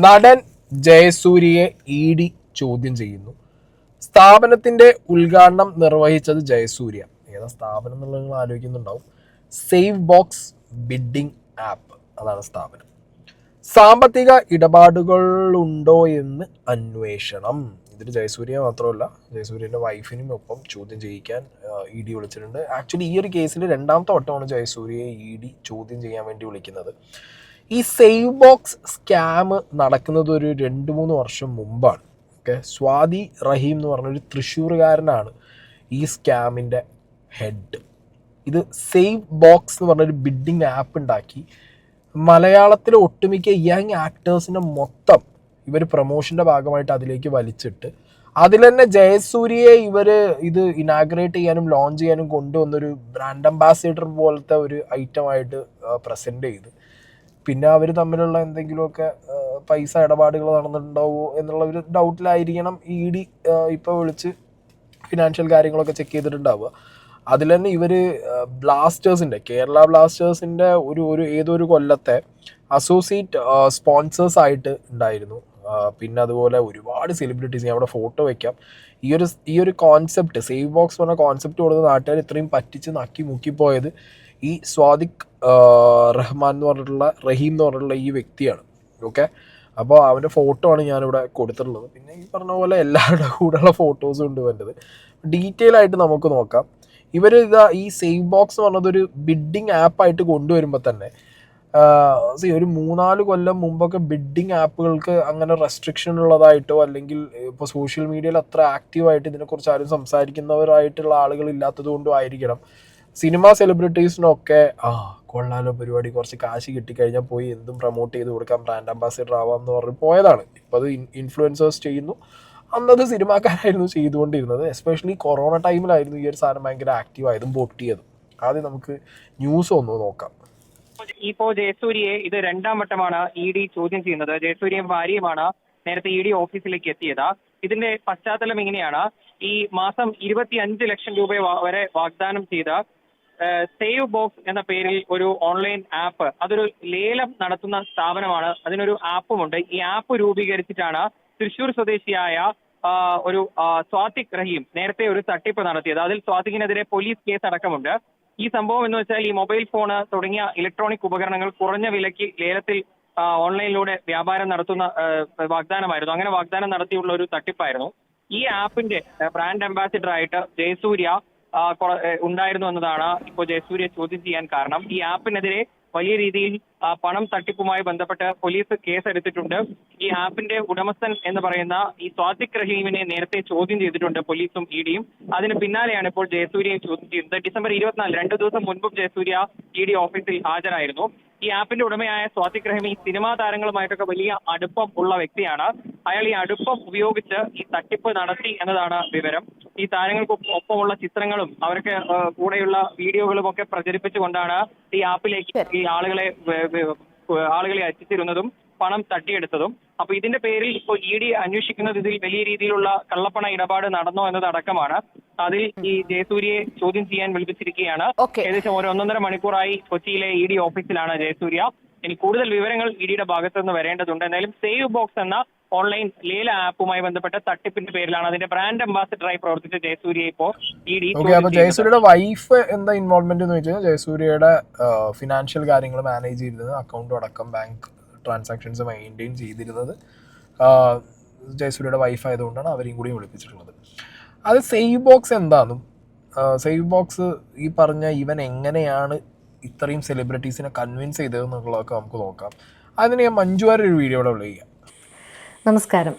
നടൻ ജയസൂര്യയെ ഇ.ഡി. ചോദ്യം ചെയ്യുന്നു. സ്ഥാപനത്തിന്റെ ഉദ്ഘാടനം നിർവഹിച്ചത് ജയസൂര്യ. ഏതാ സ്ഥാപനം എന്നുള്ളത് നിങ്ങൾ ആലോചിക്കുന്നുണ്ടാവും. സേവ് ബോക്സ് ബിഡ്ഡിംഗ് ആപ്പ്, അതാണ് സ്ഥാപനം. സാമ്പത്തിക ഇടപാടുകളുണ്ടോ എന്ന് അന്വേഷണം. ഇതിൽ ജയസൂര്യ മാത്രമല്ല, ജയസൂര്യൻ്റെ വൈഫിനും ഒപ്പം ചോദ്യം ചെയ്യിക്കാൻ ഇ.ഡി. വിളിച്ചിട്ടുണ്ട്. ആക്ച്വലി ഈ ഒരു കേസിൽ രണ്ടാമത്തെ വട്ടമാണ് ജയസൂര്യയെ ഇ.ഡി. ചോദ്യം ചെയ്യാൻ വേണ്ടി വിളിക്കുന്നത്. ഈ സേവ് ബോക്സ് സ്കാം നടക്കുന്നത് ഒരു 2-3 വർഷം മുമ്പാണ്. ഓക്കെ, സ്വാതി റഹീം എന്ന് പറഞ്ഞൊരു തൃശ്ശൂറുകാരനാണ് ഈ സ്കാമിൻ്റെ ഹെഡ്. ഇത് സേവ് ബോക്സ് എന്ന് പറഞ്ഞൊരു ബിഡ്ഡിംഗ് ആപ്പ് ഉണ്ടാക്കി മലയാളത്തിലെ ഒട്ടുമിക്ക യങ് ആക്ടേഴ്സിനെ മൊത്തം ഇവർ പ്രൊമോഷൻ്റെ ഭാഗമായിട്ട് അതിലേക്ക് വലിച്ചിട്ട് അതിൽ തന്നെ ജയസൂര്യയെ ഇത് ഇനാഗ്രേറ്റ് ചെയ്യാനും ലോഞ്ച് ചെയ്യാനും കൊണ്ടുവന്നൊരു ബ്രാൻഡ് അംബാസിഡർ പോലത്തെ ഒരു ഐറ്റമായിട്ട് പ്രസൻറ്റ് ചെയ്ത് പിന്നെ അവർ തമ്മിലുള്ള എന്തെങ്കിലുമൊക്കെ പൈസ ഇടപാടുകൾ നടന്നിട്ടുണ്ടാവുമോ എന്നുള്ള ഒരു ഡൗട്ടിലായിരിക്കണം ഇ.ഡി. ഇപ്പോൾ വിളിച്ച് ഫിനാൻഷ്യൽ കാര്യങ്ങളൊക്കെ ചെക്ക് ചെയ്തിട്ടുണ്ടാവുക. അതിൽ തന്നെ ഇവർ കേരള ബ്ലാസ്റ്റേഴ്സിൻ്റെ ഏതൊരു കൊല്ലത്തെ അസോസിയേറ്റ് സ്പോൺസേഴ്സ് ആയിട്ട് ഉണ്ടായിരുന്നു. പിന്നെ അതുപോലെ ഒരുപാട് സെലിബ്രിറ്റീസ്, ഞാൻ അവിടെ ഫോട്ടോ വയ്ക്കാം. ഈ ഒരു കോൺസെപ്റ്റ്, സേവ് ബോക്സ് പറഞ്ഞ കോൺസെപ്റ്റ് കൊടുത്ത നാട്ടുകാർ ഇത്രയും പറ്റിച്ച് നക്കി മുക്കിപ്പോയത് ഈ സ്വാദിഖ് റഹീം എന്ന് പറഞ്ഞിട്ടുള്ള ഈ വ്യക്തിയാണ്. ഓക്കെ, അപ്പോൾ അവൻ്റെ ഫോട്ടോ ആണ് ഞാനിവിടെ കൊടുത്തിട്ടുള്ളത്. പിന്നെ ഈ പറഞ്ഞ പോലെ എല്ലാവരുടെ കൂടെയുള്ള ഫോട്ടോസും ഉണ്ട് വേണ്ടത്. ഡീറ്റെയിൽ ആയിട്ട് നമുക്ക് നോക്കാം. ഈ സേവ് ബോക്സ് എന്ന് പറഞ്ഞതൊരു ബിഡ്ഡിംഗ് ആപ്പായിട്ട് കൊണ്ടുവരുമ്പോൾ തന്നെ ഒരു 3-4 കൊല്ലം മുമ്പൊക്കെ ബിഡ്ഡിംഗ് ആപ്പുകൾക്ക് അങ്ങനെ റെസ്ട്രിക്ഷൻ ഉള്ളതായിട്ടോ അല്ലെങ്കിൽ ഇപ്പോൾ സോഷ്യൽ മീഡിയയിൽ അത്ര ആക്റ്റീവായിട്ട് ഇതിനെക്കുറിച്ച് ആരും സംസാരിക്കുന്നവരായിട്ടുള്ള ആളുകൾ ഇല്ലാത്തത് കൊണ്ടും ആയിരിക്കണം സിനിമ സെലിബ്രിറ്റീസിനൊക്കെ കൊള്ളാലോ പരിപാടി, കുറച്ച് കാശ് കിട്ടിക്കഴിഞ്ഞാൽ പോയി എന്തും പ്രൊമോട്ട് ചെയ്ത് കൊടുക്കാം, ബ്രാൻഡ് അംബാസിഡർ ആവാം എന്ന് പറഞ്ഞ് പോയതാണ്. ഇപ്പോൾ അത് ഇൻഫ്ലുവൻസേഴ്സ് ചെയ്യുന്നു. അന്നത് സിനിമാക്കാരായിരുന്നു ചെയ്തുകൊണ്ടിരുന്നത്. എസ്പെഷ്യലി കൊറോണ ടൈമിലായിരുന്നു ഈ ഒരു സാധനം ഭയങ്കര ആക്റ്റീവായതും പൊട്ടിയതും. ആദ്യം നമുക്ക് ന്യൂസ് ഒന്ന് നോക്കാം. ഇപ്പോ ജയസൂര്യയെ ഇത് 2ാം വട്ടമാണ് ഇ.ഡി. ചോദ്യം ചെയ്യുന്നത്. ജയസൂര്യയും ഭാര്യയുമാണ് നേരത്തെ ഇ.ഡി. ഓഫീസിലേക്ക് എത്തിയത്. ഇതിന്റെ പശ്ചാത്തലം ഇങ്ങനെയാണ്. ഈ മാസം 25 ലക്ഷം രൂപ വരെ വാഗ്ദാനം ചെയ്ത സേവ് ബോക്സ് എന്ന പേരിൽ ഒരു ഓൺലൈൻ ആപ്പ്, അതൊരു ലേലം നടത്തുന്ന സ്ഥാപനമാണ്. അതിനൊരു ആപ്പുമുണ്ട്. ഈ ആപ്പ് രൂപീകരിച്ചിട്ടാണ് തൃശൂർ സ്വദേശിയായ ഒരു സ്വാതിഖ് റഹീം നേരത്തെ ഒരു തട്ടിപ്പ് നടത്തിയത്. അതിൽ സ്വാതിഖിനെതിരെ പോലീസ് കേസ് അടക്കമുണ്ട്. ഈ സംഭവം എന്ന് വെച്ചാൽ ഈ മൊബൈൽ ഫോണ് തുടങ്ങിയ ഇലക്ട്രോണിക് ഉപകരണങ്ങൾ കുറഞ്ഞ വിലയ്ക്ക് ലേലത്തിൽ ഓൺലൈനിലൂടെ വ്യാപാരം നടത്തുന്ന വാഗ്ദാനമായിരുന്നു. അങ്ങനെ വാഗ്ദാനം നടത്തിയുള്ള ഒരു തട്ടിപ്പായിരുന്നു. ഈ ആപ്പിന്റെ ബ്രാൻഡ് അംബാസിഡർ ആയിട്ട് ജയസൂര്യ ഉണ്ടായിരുന്നു എന്നതാണ് ഇപ്പോൾ ജയസൂര്യ ചോദ്യം ചെയ്യാൻ കാരണം. ഈ ആപ്പിനെതിരെ വലിയ രീതിയിൽ പണം തട്ടിപ്പുമായി ബന്ധപ്പെട്ട് പോലീസ് കേസെടുത്തിട്ടുണ്ട്. ഈ ആപ്പിന്റെ ഉടമസ്ഥൻ എന്ന് പറയുന്ന ഈ സ്വാതിഖ് റഹീമിനെ നേരത്തെ ചോദ്യം ചെയ്തിട്ടുണ്ട് പോലീസും ഇ.ഡിയും. അതിന് പിന്നാലെയാണ് ഇപ്പോൾ ജയസൂര്യയെ ചോദ്യം ചെയ്യുന്നത്. ഡിസംബർ 24, 2 ദിവസം മുൻപും ജയസൂര്യ ഇ.ഡി. ഓഫീസിൽ ഹാജരായിരുന്നു. ഈ ആപ്പിന്റെ ഉടമയായ സ്വാതിഖ് റഹീം ഈ സിനിമാ താരങ്ങളുമായിട്ടൊക്കെ വലിയ അടുപ്പം ഉള്ള വ്യക്തിയാണ്. അയാൾ ഈ അടുപ്പം ഉപയോഗിച്ച് ഈ തട്ടിപ്പ് നടത്തി എന്നതാണ് വിവരം. ഈ താരങ്ങൾക്ക് ഒപ്പമുള്ള ചിത്രങ്ങളും അവർക്ക് കൂടെയുള്ള വീഡിയോകളും ഒക്കെ പ്രചരിപ്പിച്ചുകൊണ്ടാണ് ഈ ആപ്പിലേക്ക് ഈ ആളുകളെ എത്തിച്ചിരുന്നതും പണം തട്ടിയെടുത്തതും. അപ്പൊ ഇതിന്റെ പേരിൽ ഇപ്പോൾ ഇ.ഡി. അന്വേഷിക്കുന്നത് ഇതിൽ വലിയ രീതിയിലുള്ള കള്ളപ്പണ ഇടപാട് നടന്നോ എന്നതടക്കമാണ്. അതിൽ ഈ ജയസൂര്യയെ ചോദ്യം ചെയ്യാൻ വിളിപ്പിച്ചിരിക്കുകയാണ്. ഏകദേശം 1-1.5 മണിക്കൂറായി കൊച്ചിയിലെ ഇ.ഡി. ഓഫീസിലാണ് ജയസൂര്യ. ഇനി കൂടുതൽ വിവരങ്ങൾ ഇ.ഡിയുടെ ഭാഗത്തു നിന്ന് വരേണ്ടതുണ്ട്. എന്തായാലും സേവ് ബോക്സ് എന്ന ഓൺലൈൻ ലേല ആപ്പുമായി ബന്ധപ്പെട്ട തട്ടിപ്പിന്റെ പേരിലാണ് അതിന്റെ ബ്രാൻഡ് അംബാസിഡറായി പ്രവർത്തിച്ച ജയസൂര്യ ഇപ്പോ ഇ.ഡി. ജയസൂര്യയുടെ വൈഫ് എന്താ ഇൻവോൾവ്മെന്റ് എന്ന് വെച്ചാൽ ജയസൂര്യയുടെ ഫിനാൻഷ്യൽ കാര്യങ്ങൾ മാനേജ് ചെയ്തിരുന്നത്, അക്കൗണ്ടും അടക്കം ബാങ്ക് ട്രാൻസാക്ഷൻസ് മെയിൻറ്റെയിൻ ചെയ്തിരുന്നത് ജയസൂര്യയുടെ വൈഫ് ആയതുകൊണ്ടാണ് അവരെയും കൂടി വിളിപ്പിച്ചിട്ടുള്ളത്. അത് സേവ് ബോക്സ് എന്താണെന്നും സേവ് ബോക്സ് ഈ പറഞ്ഞ ഇവൻ എങ്ങനെയാണ് ഇത്രയും സെലിബ്രിറ്റീസിനെ കൺവിൻസ് ചെയ്തതെന്നുള്ളതൊക്കെ നമുക്ക് നോക്കാം. അതിന് ഞാൻ മഞ്ജുവാരുടെ ഒരു വീഡിയോ ഇവിടെ വിളിക്കാം. നമസ്കാരം.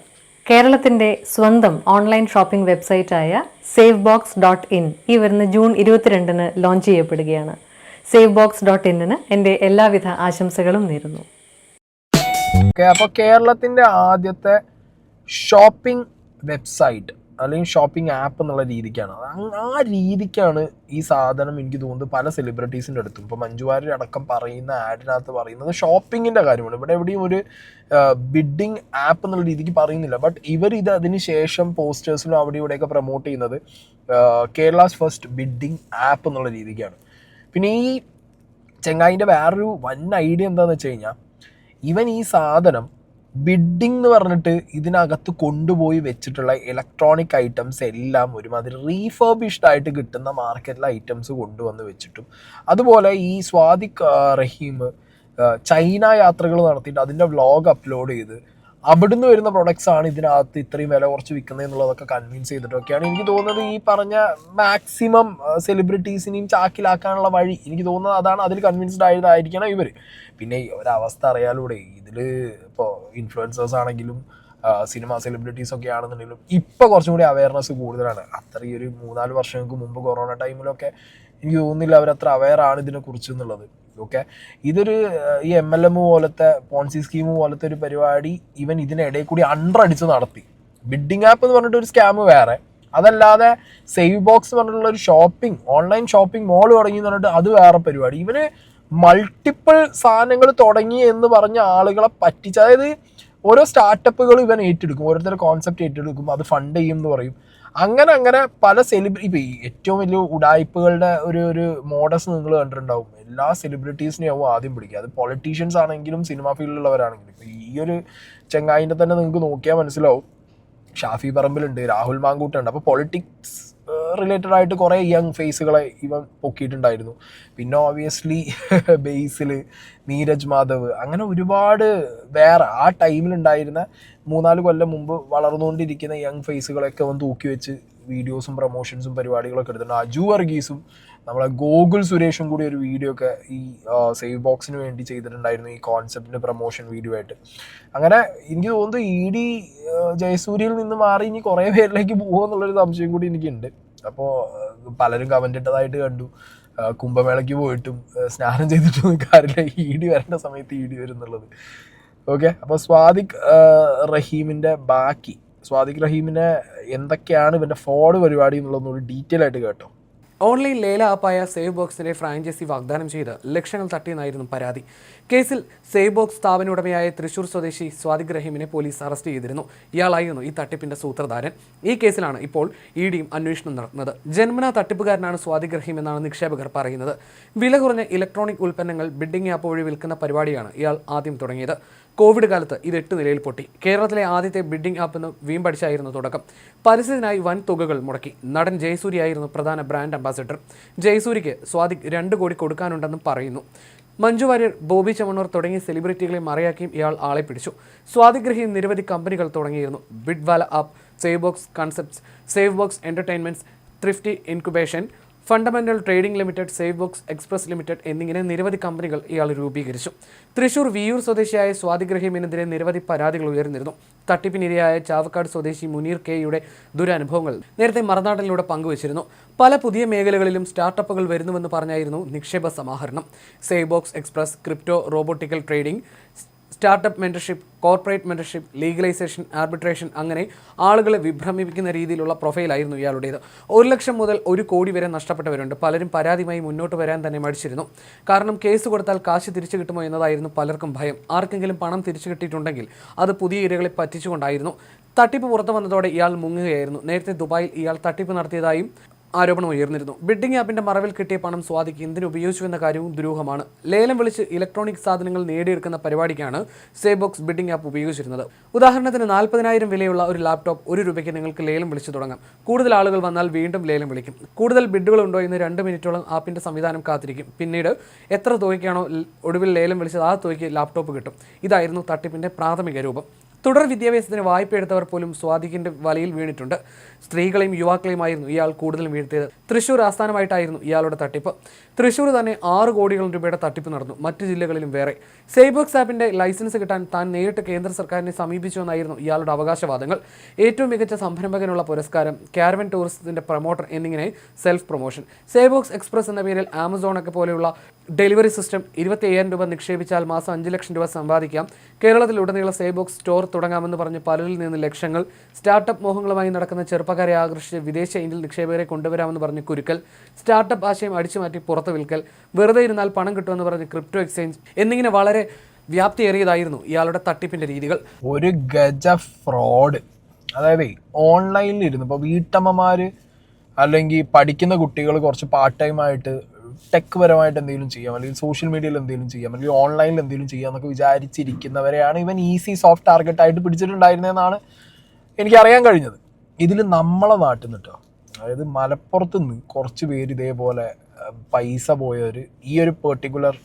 കേരളത്തിൻ്റെ സ്വന്തം ഓൺലൈൻ ഷോപ്പിംഗ് വെബ്സൈറ്റായ savebox.in ഈ വരുന്ന ജൂൺ 22 ലോഞ്ച് ചെയ്യപ്പെടുകയാണ്. savebox.in എൻ്റെ എല്ലാവിധ ആശംസകളും നേരുന്നു. അപ്പോൾ കേരളത്തിൻ്റെ ആദ്യത്തെ ഷോപ്പിംഗ് വെബ്സൈറ്റ് അല്ലെങ്കിൽ ഷോപ്പിംഗ് ആപ്പ് എന്നുള്ള രീതിക്കാണ്, ആ രീതിക്കാണ് ഈ സാധനം എനിക്ക് തോന്നുന്നത് പല സെലിബ്രിറ്റീസിൻ്റെ അടുത്തും. ഇപ്പോൾ മഞ്ജുവാരി അടക്കം പറയുന്ന ആഡിനകത്ത് പറയുന്നത് ഷോപ്പിങ്ങിൻ്റെ കാര്യമാണ്. ഇവിടെ എവിടെയും ഒരു ബിഡ്ഡിംഗ് ആപ്പ് എന്നുള്ള രീതിക്ക് പറയുന്നില്ല. ബട്ട് ഇത് അതിന് ശേഷം പോസ്റ്റേഴ്സിലും അവിടെ ഇവിടെയൊക്കെ പ്രൊമോട്ട് ചെയ്യുന്നത് കേരളാസ് ഫസ്റ്റ് ബിഡ്ഡിംഗ് ആപ്പ് എന്നുള്ള രീതിക്കാണ്. പിന്നെ ഈ ചെങ്ങായിൻ്റെ വേറൊരു വൻ ഐഡിയ എന്താണെന്ന് വെച്ച് കഴിഞ്ഞാൽ, ഇവൻ ഈ സാധനം ബിഡിങ് എന്ന് പറഞ്ഞിട്ട് ഇതിനകത്ത് കൊണ്ടുപോയി വെച്ചിട്ടുള്ള ഇലക്ട്രോണിക് ഐറ്റംസ് എല്ലാം ഒരുമാതിരി റീഫർബിഷ്ഡ് ആയിട്ട് കിട്ടുന്ന മാർക്കറ്റിലെ ഐറ്റംസ് കൊണ്ടുവന്ന് വെച്ചിട്ടും, അതുപോലെ ഈ സ്വാദിഖ് റഹീം ചൈന യാത്രകൾ നടത്തിയിട്ട് അതിൻ്റെ വ്ളോഗ് അപ്ലോഡ് ചെയ്ത് അവിടുന്ന് വരുന്ന പ്രൊഡക്ട്സ് ആണ് ഇതിനകത്ത് ഇത്രയും വില കുറച്ച് വിൽക്കുന്നത് എന്നുള്ളതൊക്കെ കൺവിൻസ് ചെയ്തിട്ടൊക്കെയാണ് എനിക്ക് തോന്നുന്നത് ഈ പറഞ്ഞ മാക്സിമം സെലിബ്രിറ്റീസിനെയും ചാക്കിലാക്കാനുള്ള വഴി. എനിക്ക് തോന്നുന്നത് അതാണ്, അതിൽ കൺവിൻസ്ഡ് ആയതായിരിക്കണം ഇവർ. പിന്നെ ഒരവസ്ഥ അറിയാലൂടെ, ഇതിൽ ഇപ്പോൾ ഇൻഫ്ലുവൻസേഴ്സ് ആണെങ്കിലും സിനിമ സെലിബ്രിറ്റീസ് ഒക്കെ ആണെന്നുണ്ടെങ്കിലും ഇപ്പോൾ കുറച്ചും കൂടി അവയർനെസ് കൂടുതലാണ്. അത്രയും ഒരു 3-4 വർഷങ്ങൾക്ക് മുമ്പ് കൊറോണ ടൈമിലൊക്കെ എനിക്ക് തോന്നുന്നില്ല അവരത്ര അവെയർ ആണ് ഇതിനെക്കുറിച്ച് എന്നുള്ളത്. ഓക്കെ, ഇതൊരു ഈ MLM പോലത്തെ പോൺസി സ്കീം പോലത്തെ ഒരു പരിപാടി ഇവൻ ഇതിനിടയിൽ കൂടി അടിച്ച് നടത്തി. ബിഡിങ് ആപ്പ് എന്ന് പറഞ്ഞിട്ട് ഒരു സ്കാം വേറെ, അതല്ലാതെ സേവ് ബോക്സ് പറഞ്ഞിട്ടുള്ള ഒരു ഷോപ്പിംഗ് ഓൺലൈൻ ഷോപ്പിംഗ് മോൾ തുടങ്ങി എന്ന് പറഞ്ഞിട്ട് അത് വേറെ പരിപാടി. ഇവന് മൾട്ടിപ്പിൾ സാധനങ്ങൾ തുടങ്ങി എന്ന് പറഞ്ഞ ആളുകളെ പറ്റിച്ച്, അതായത് ഓരോ സ്റ്റാർട്ടപ്പുകൾ ഇവൻ ഏറ്റെടുക്കും, ഓരോരുത്തരുടെ കോൺസെപ്റ്റ് ഏറ്റെടുക്കും, അത് ഫണ്ട് ചെയ്യും എന്ന് പറയും. അങ്ങനെ പല ഇപ്പം ഈ ഏറ്റവും വലിയ ഉടായ്പകളുടെ ഒരു മോഡസ് നിങ്ങൾ കണ്ടിട്ടുണ്ടാവും. എല്ലാ സെലിബ്രിറ്റീസിനെയും ആവും ആദ്യം പിടിക്കുക. അത് പൊളിറ്റീഷ്യൻസ് ആണെങ്കിലും സിനിമ ഫീൽഡിലുള്ളവരാണെങ്കിലും. ഇപ്പം ഈ ഒരു ചെങ്ങായിൻ്റെ തന്നെ നിങ്ങൾക്ക് നോക്കിയാൽ മനസ്സിലാവും. ഷാഫി പറമ്പിലുണ്ട്, രാഹുൽ മാങ്കൂട്ടുണ്ട്. അപ്പോൾ പൊളിറ്റിക്സ് റിലേറ്റഡ് ആയിട്ട് കുറേ യങ് ഫേസുകളെ ഇവൻ പൊക്കിയിട്ടുണ്ടായിരുന്നു. പിന്നെ ഓബിയസ്ലി ബേസിൽ നീരജ് മാധവ്, അങ്ങനെ ഒരുപാട് വേറെ ആ ടൈമിലുണ്ടായിരുന്ന 3-4 കൊല്ലം മുമ്പ് വളർന്നുകൊണ്ടിരിക്കുന്ന യങ് ഫേസുകളൊക്കെ അവൻ തൂക്കി വെച്ച് വീഡിയോസും പ്രൊമോഷൻസും പരിപാടികളൊക്കെ എടുത്തിട്ടുണ്ട്. അജു വർഗീസും നമ്മളെ ഗോകുൽ സുരേഷും കൂടി ഒരു വീഡിയോ ഒക്കെ ഈ സേവ് ബോക്സിന് വേണ്ടി ചെയ്തിട്ടുണ്ടായിരുന്നു, ഈ കോൺസെപ്റ്റിൻ്റെ പ്രൊമോഷൻ വീഡിയോ ആയിട്ട്. അങ്ങനെ എനിക്ക് തോന്നുന്നു ED ജയസൂര്യയിൽ നിന്ന് മാറി ഇനി കുറേ പേരിലേക്ക് പോകുമോ എന്നുള്ളൊരു സംശയം കൂടി എനിക്കുണ്ട്. അപ്പോൾ പലരും കമൻ്റ് ഇട്ടതായിട്ട് കണ്ടു, കുംഭമേളയ്ക്ക് പോയിട്ടും സ്നാനം ചെയ്തിട്ടൊന്നും കാര്യമില്ല, ED വരേണ്ട സമയത്ത് ED വരും എന്നുള്ളത്. ഓക്കെ, അപ്പോൾ സ്വാദിഖ് റഹീമിൻ്റെ എന്തൊക്കെയാണ് ഇവൻ്റെ ഫ്രോഡ് പരിപാടി എന്നുള്ളതൊന്നും ഡീറ്റെയിൽ ആയിട്ട് കേട്ടോ. ഓൺലൈൻ ലേല ആപ്പായ സേവ് ബോക്സിന്റെ ഫ്രാഞ്ചൈസി വാഗ്ദാനം ചെയ്ത് ലക്ഷങ്ങൾ തട്ടിയെന്നായിരുന്നു പരാതി. കേസിൽ സേവ് ബോക്സ് സ്ഥാപന ഉടമയായ തൃശൂർ സ്വദേശി സ്വാദിഖ് റഹീമിനെ പോലീസ് അറസ്റ്റ് ചെയ്തിരുന്നു. ഇയാളായിരുന്നു ഈ തട്ടിപ്പിന്റെ സൂത്രധാരൻ. ഈ കേസിലാണ് ഇപ്പോൾ EDയും അന്വേഷണം നടത്തുന്നത്. ജന്മനാ തട്ടിപ്പുകാരനാണ് സ്വാദിഖ് റഹീം എന്നാണ് നിക്ഷേപകർ പറയുന്നത്. വില കുറഞ്ഞ ഇലക്ട്രോണിക് ഉൽപ്പന്നങ്ങൾ ബിഡിംഗ് ആപ്പ് വഴി വിൽക്കുന്ന പരിപാടിയാണ് ഇയാൾ ആദ്യം തുടങ്ങിയത്. കോവിഡ് കാലത്ത് ഇത് 8 നിലയിൽ പൊട്ടി. കേരളത്തിലെ ആദ്യത്തെ ബിഡിംഗ് ആപ്പ് എന്ന് വീമ്പടിച്ചായിരുന്നു തുടക്കം. പരസ്യത്തിനായി വൻ തുകകൾ മുടക്കി. നടൻ ജയസൂര്യയായിരുന്നു പ്രധാന ബ്രാൻഡ് അംബാസിഡർ. ജയസൂര്യയ്ക്ക് സ്വാദിഖ് 2 കോടി കൊടുക്കാനുണ്ടെന്നും പറയുന്നു. മഞ്ജു വാര്യർ, ബോബി ചെമ്മണ്ണൂർ തുടങ്ങിയ സെലിബ്രിറ്റികളെ മറയാക്കിയും ഇയാൾ ആളെ പിടിച്ചു. സ്വാദിഖ് റഹീം നിരവധി കമ്പനികൾ തുടങ്ങിയിരുന്നു. Bidwala app, save box concepts, save box entertainments, thrifty incubation, fundamental trading limited, save box express limited എന്നിങ്ങനെ നിരവധി കമ്പനികൾ ഇയാൾ രൂപീകരിച്ചു. തൃശൂർ വിയൂർ സ്വദേശിയായ സ്വാദിഖ് റഹീമിനെതിരെ നിരവധി പരാതികൾ ഉയർന്നിരുന്നു. തട്ടിപ്പിനിരയായ ചാവക്കാട് സ്വദേശി മുനീർ കെയുടെ ദുരനുഭവങ്ങൾ നേരത്തെ മറുനാടനിലൂടെ പങ്കുവച്ചിരുന്നു. പല പുതിയ മേഖലകളിലും സ്റ്റാർട്ടപ്പുകൾ വരുന്നുവെന്ന് പറഞ്ഞായിരുന്നു നിക്ഷേപ സമാഹരണം. Save box express, crypto, robotical trading, startup mentorship, corporate mentorship, legalisation, arbitration, അങ്ങനെ ആളുകളെ വിഭ്രമിപ്പിക്കുന്ന രീതിയിലുള്ള പ്രൊഫൈലായിരുന്നു ഇയാളുടേത്. 1 ലക്ഷം മുതൽ 1 കോടി വരെ നഷ്ടപ്പെട്ടവരുണ്ട്. പലരും പരാതിയുമായി മുന്നോട്ട് വരാൻ തന്നെ മടിച്ചിരുന്നു. കാരണം കേസ് കൊടുത്താൽ കാശ് തിരിച്ചു കിട്ടുമോ എന്നതായിരുന്നു പലർക്കും ഭയം. ആർക്കെങ്കിലും പണം തിരിച്ചു കിട്ടിയിട്ടുണ്ടെങ്കിൽ അത് പുതിയ ഇരകളെ പറ്റിച്ചുകൊണ്ടായിരുന്നു. തട്ടിപ്പ് പുറത്തു വന്നതോടെ ഇയാൾ മുങ്ങുകയായിരുന്നു. നേരത്തെ ദുബായിൽ ഇയാൾ തട്ടിപ്പ് നടത്തിയതായും ആരോപണം ഉയർന്നിരുന്നു. ബിഡിംഗ് ആപ്പിന്റെ മറവിൽ കിട്ടിയ പണം സ്വാദിഖ് എന്തിനു ഉപയോഗിച്ചു എന്ന കാര്യവും ദുരൂഹമാണ്. ലേലം വിളിച്ച് ഇലക്ട്രോണിക് സാധനങ്ങൾ നേടിയെടുക്കുന്ന പരിപാടിക്കാണ് സേവ് ബോക്സ് ബിഡിംഗ് ആപ്പ് ഉപയോഗിച്ചിരുന്നത്. ഉദാഹരണത്തിന് 40,000 വിലയുള്ള ഒരു ലാപ്ടോപ്പ് 1 രൂപയ്ക്ക് നിങ്ങൾക്ക് ലേലം വിളിച്ചു തുടങ്ങാം. കൂടുതൽ ആളുകൾ വന്നാൽ വീണ്ടും ലേലം വിളിക്കും. കൂടുതൽ ബിഡുകൾ ഉണ്ടോ എന്ന് 2 മിനിറ്റോളം ആപ്പിന്റെ സംവിധാനം കാത്തിരിക്കും. പിന്നീട് എത്ര തുകയ്ക്കാണോ ഒടുവിൽ ലേലം വിളിച്ചത് ആ തുകയ്ക്ക് ലാപ്ടോപ്പ് കിട്ടും. ഇതായിരുന്നു തട്ടിപ്പിന്റെ പ്രാഥമിക രൂപം. തുടർ വിദ്യാഭ്യാസത്തിന് വായ്പ എടുത്തവർ പോലും സ്വാദിഖിന്റെ വലയിൽ വീണിട്ടുണ്ട്. സ്ത്രീകളെയും യുവാക്കളെയുമായിരുന്നു ഇയാൾ കൂടുതലും വീഴ്ത്തിയത്. തൃശൂർ ആസ്ഥാനമായിട്ടായിരുന്നു ഇയാളുടെ തട്ടിപ്പ്. തൃശൂർ തന്നെ 6 കോടിയോളം രൂപയുടെ തട്ടിപ്പ് നടന്നു. മറ്റു ജില്ലകളിലും വേറെ. സേവ് ബോക്സ് ആപ്പിന്റെ ലൈസൻസ് കിട്ടാൻ താൻ നേരിട്ട് കേന്ദ്ര സർക്കാരിനെ സമീപിച്ചുവെന്നായിരുന്നു ഇയാളുടെ അവകാശവാദങ്ങൾ. ഏറ്റവും മികച്ച സംരംഭകനുള്ള പുരസ്കാരം, കാരവൻ ടൂറിസത്തിന്റെ പ്രൊമോട്ടർ എന്നിങ്ങനെ self promotion. Save box express എന്ന പേരിൽ ആമസോണൊക്കെ പോലെയുള്ള ഡെലിവറി സിസ്റ്റം 25,000 രൂപ നിക്ഷേപിച്ചാൽ മാസം 5 ലക്ഷം രൂപ സമ്പാദിക്കാം. കേരളത്തിലുടനീളം സേവ് ബോക്സ് സ്റ്റോർ തുടങ്ങാമെന്ന് പറഞ്ഞ് പലരിൽ നിന്ന് ലക്ഷങ്ങൾ. സ്റ്റാർട്ടപ്പ് മോഹങ്ങളുമായി നടക്കുന്ന ചെറുപ്പക്കാരെ ആകർഷിച്ച് വിദേശ ഏഞ്ചൽ നിക്ഷേപകരെ കൊണ്ടുവരാമെന്ന് പറഞ്ഞ് കുരുക്കൽ. സ്റ്റാർട്ടപ്പ് ആശയം അടിച്ചുമാറ്റി പുറത്ത് വിൽക്കൽ. വെറുതെ ഇരുന്നാൽ പണം കിട്ടുമെന്ന് പറഞ്ഞ് ക്രിപ്റ്റോ എക്സ്ചേഞ്ച് എന്നിങ്ങനെ വളരെ വ്യാപ്തിയേറിയതായിരുന്നു ഇയാളുടെ തട്ടിപ്പിന്റെ രീതികൾ. ഒരു ഗജ ഫ്രോഡ്. അതായത് ഓൺലൈനിൽ ഇരുന്ന് ഇപ്പോൾ വീട്ടമ്മമാർ അല്ലെങ്കിൽ പഠിക്കുന്ന കുട്ടികൾ കുറച്ച് പാർട്ട് ടൈം ആയിട്ട് ടെക് പരമായിട്ട് എന്തെങ്കിലും ചെയ്യാം, അല്ലെങ്കിൽ സോഷ്യൽ മീഡിയയിൽ എന്തെങ്കിലും ചെയ്യാം, അല്ലെങ്കിൽ ഓൺലൈനിൽ എന്തെങ്കിലും ചെയ്യാം എന്നൊക്കെ വിചാരിച്ചിരിക്കുന്നവരെയാണ് ഇവൻ ഈസി സോഫ്റ്റ് ടാർഗറ്റായിട്ട് പിടിച്ചിട്ടുണ്ടായിരുന്നതെന്നാണ് എനിക്കറിയാൻ കഴിഞ്ഞത്. ഇതിൽ നമ്മളെ നാട്ടിൽ നിന്ന് കേട്ടോ, അതായത് മലപ്പുറത്ത് നിന്ന് കുറച്ച് പേര് ഇതേപോലെ പൈസ പോയവർ ഈ ഒരു പെർട്ടിക്കുലർ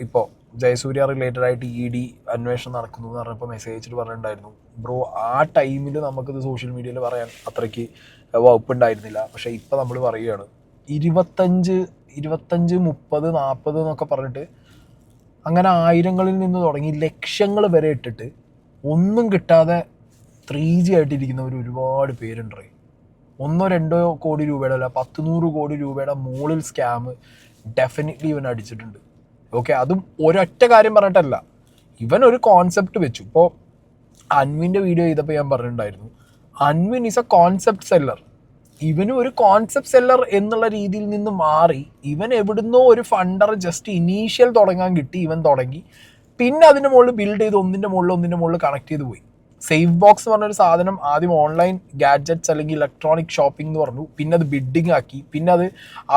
ഇപ്പോൾ ജയസൂര്യ റിലേറ്റഡ് ആയിട്ട് ED അന്വേഷണം നടക്കുന്നു എന്ന് പറഞ്ഞപ്പോൾ മെസ്സേജ് അയച്ചിട്ട് പറഞ്ഞിട്ടുണ്ടായിരുന്നു, ബ്രോ ആ ടൈമിൽ നമുക്കിത് സോഷ്യൽ മീഡിയയിൽ പറയാൻ അത്രയ്ക്ക് വകുപ്പുണ്ടായിരുന്നില്ല, പക്ഷേ ഇപ്പം നമ്മൾ പറയുകയാണ് 25, 30, 40 എന്നൊക്കെ പറഞ്ഞിട്ട് അങ്ങനെ ആയിരങ്ങളിൽ നിന്ന് തുടങ്ങി ലക്ഷങ്ങൾ വരെ ഇട്ടിട്ട് ഒന്നും കിട്ടാതെ 3G ആയിട്ടിരിക്കുന്നവർ ഒരുപാട് പേരുണ്ട്. 1-2 കോടി രൂപയുടെ അല്ല 100 കോടി രൂപയുടെ മുകളിൽ സ്കാം ഡെഫിനറ്റ്ലി ഇവൻ അടിച്ചിട്ടുണ്ട്. ഓക്കെ, അതും ഒരൊറ്റ കാര്യം പറഞ്ഞിട്ടല്ല, ഇവൻ ഒരു കോൺസെപ്റ്റ് വെച്ചു. ഇപ്പോൾ അൻവിൻ്റെ വീഡിയോ ചെയ്തപ്പോൾ ഞാൻ പറഞ്ഞിട്ടുണ്ടായിരുന്നു, Anvin is A concept seller. ഇവനും ഒരു കോൺസെപ്റ്റ് സെല്ലർ എന്നുള്ള രീതിയിൽ നിന്ന് മാറി ഇവൻ എവിടുന്നോ ഒരു ഫണ്ടർ ജസ്റ്റ് ഇനീഷ്യൽ തുടങ്ങാൻ കിട്ടി, ഇവൻ തുടങ്ങി, പിന്നെ അതിൻ്റെ മുകളിൽ ബിൽഡ് ചെയ്ത് ഒന്നിൻ്റെ മുകളിൽ കണക്ട് ചെയ്ത് പോയി. സേഫ് ബോക്സ് എന്ന് പറഞ്ഞൊരു സാധനം ആദ്യം ഓൺലൈൻ ഗാഡ്ജറ്റ്സ് അല്ലെങ്കിൽ ഇലക്ട്രോണിക് ഷോപ്പിംഗ് എന്ന് പറഞ്ഞു, പിന്നെ അത് ബിഡിങ് ആക്കി, പിന്നെ അത്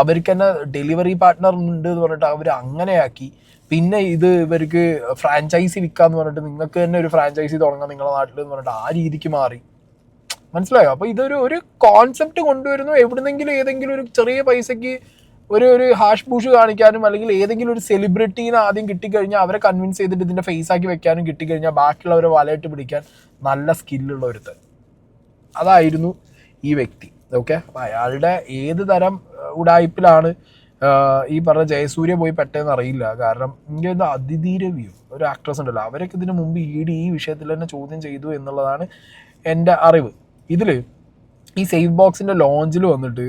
അവർക്ക് തന്നെ ഡെലിവറി പാർട്ട്ണർ ഉണ്ട് എന്ന് പറഞ്ഞിട്ട് അവർ അങ്ങനെയാക്കി, പിന്നെ ഇത് ഇവർക്ക് ഫ്രാഞ്ചൈസി വിൽക്കാന്ന് പറഞ്ഞിട്ട് നിങ്ങൾക്ക് തന്നെ ഒരു ഫ്രാഞ്ചൈസി തുടങ്ങാം നിങ്ങളുടെ നാട്ടിൽ എന്ന് പറഞ്ഞിട്ട് ആ രീതിക്ക് മാറി. മനസ്സിലായോ? അപ്പോൾ ഒരു കോൺസെപ്റ്റ് കൊണ്ടുവരുന്നു, എവിടുന്നെങ്കിലും ഏതെങ്കിലും ഒരു ചെറിയ പൈസയ്ക്ക് ഒരു ഹാഷ് ബൂഷ് കാണിക്കാനും, അല്ലെങ്കിൽ ഏതെങ്കിലും ഒരു സെലിബ്രിറ്റീനെ ആദ്യം കിട്ടിക്കഴിഞ്ഞാൽ അവരെ കൺവിൻസ് ചെയ്തിട്ട് ഇതിൻ്റെ ഫേസ് ആക്കി വെക്കാനും കിട്ടിക്കഴിഞ്ഞാൽ ബാക്കിയുള്ളവരെ വലയിട്ട് പിടിക്കാൻ നല്ല സ്കില്ലുള്ള ഒരുത്തൻ. അതായിരുന്നു ഈ വ്യക്തി. ഓക്കെ, അപ്പം അയാളുടെ ഏത് തരം ഉടായ്പിലാണ് ഈ പറഞ്ഞ ജയസൂര്യ പോയി പെട്ടതെന്ന് അറിയില്ല. കാരണം എനിക്ക് ഇത് അതിഥി രവിയോ ഒരു ആക്ട്രസ് ഉണ്ടല്ലോ, അവരൊക്കെ ഇതിനു മുമ്പ് ED ഈ വിഷയത്തിൽ തന്നെ ചോദ്യം ചെയ്തു എന്നുള്ളതാണ് എൻ്റെ അറിവ്. ഇതിൽ ഈ സേഫ് ബോക്സിന്റെ ലോഞ്ചിൽ വന്നിട്ട്